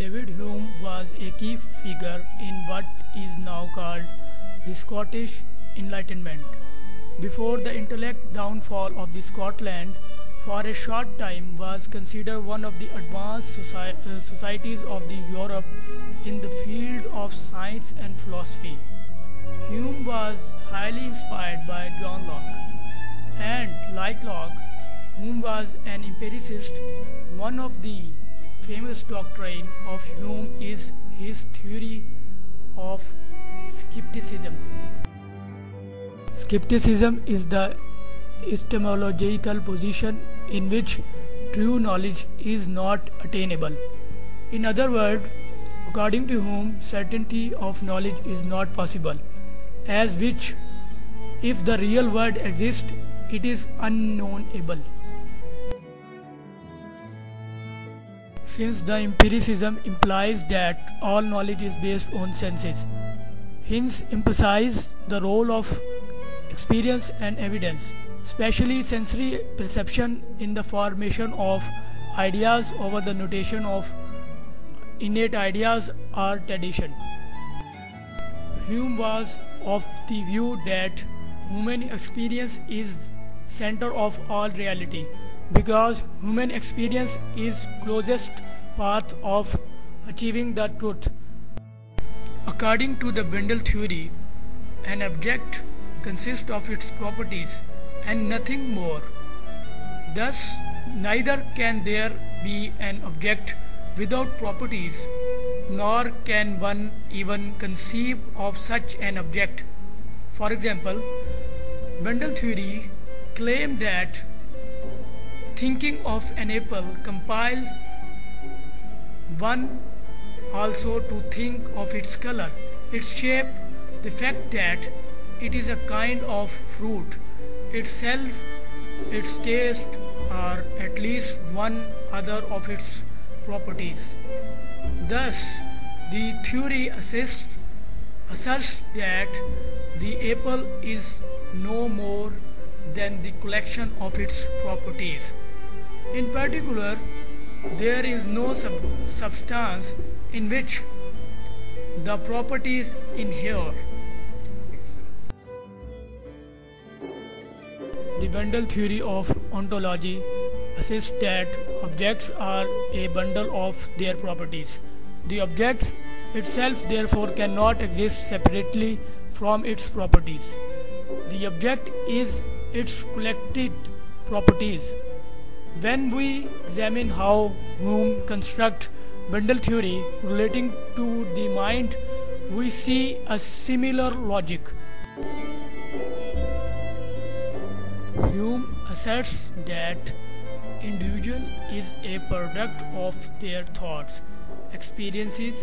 David Hume was a key figure in what is now called the Scottish Enlightenment. Before the intellect downfall of the Scotland, for a short time was considered one of the advanced societies of the Europe in the field of science and philosophy. Hume was highly inspired by John Locke, and like Locke, Hume was an empiricist. One of the famous doctrine of Hume is his theory of skepticism. Skepticism is the epistemological position in which true knowledge is not attainable. In other words, according to Hume, certainty of knowledge is not possible, as which, if the real world exists, it is unknowable. Since the empiricism implies that all knowledge is based on senses, hence emphasize the role of experience and evidence, especially sensory perception in the formation of ideas over the notation of innate ideas or tradition. Hume was of the view that human experience is center of all reality, because human experience is closest path of achieving the truth. According to the Bendel theory, an object consists of its properties and nothing more. Thus, neither can there be an object without properties, nor can one even conceive of such an object. For example, Bendel theory claimed that thinking of an apple compels one also to think of its color, its shape, the fact that it is a kind of fruit, its cells, its taste, or at least one other of its properties. Thus, the theory asserts that the apple is no more than the collection of its properties. In particular, there is no substance in which the properties inhere. The Bendel theory of ontology asserts that objects are a bundle of their properties. The object itself therefore cannot exist separately from its properties. The object is its collected properties. When we examine how Hume constructs Bendel theory relating to the mind, we see a similar logic. Hume asserts that individual is a product of their thoughts, experiences,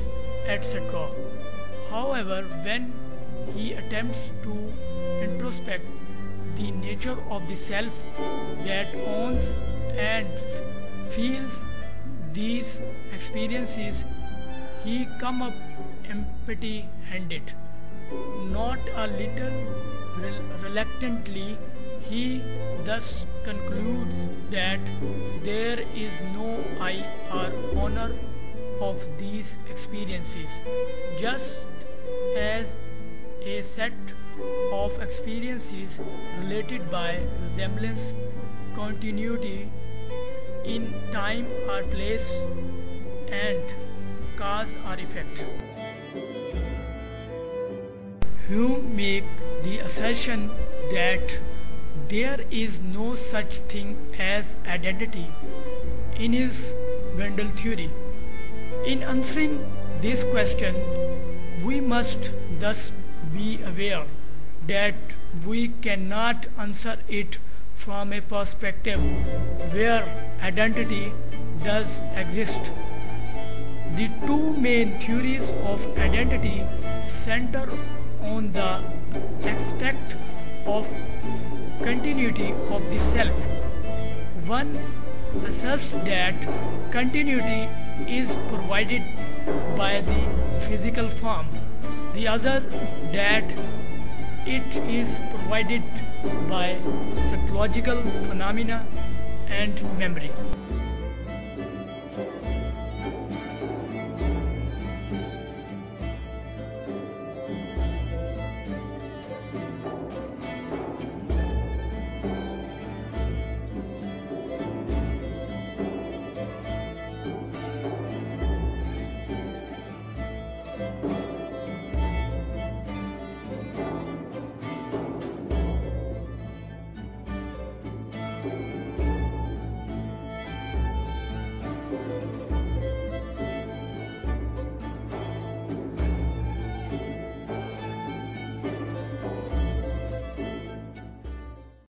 etc. However, when he attempts to introspect the nature of the self that owns and feels these experiences, he comes up empty-handed. Not a little reluctantly, he thus concludes that there is no I or owner of these experiences, just as a set of experiences related by resemblance, continuity in time or place, and cause or effect. Hume makes the assertion that there is no such thing as identity in his Bendel theory. In answering this question, we must thus be aware that we cannot answer it from a perspective where identity does exist. The two main theories of identity center on the aspect of continuity of the self. One asserts that continuity is provided by the physical form, the other that it is provided by psychological phenomena and memory.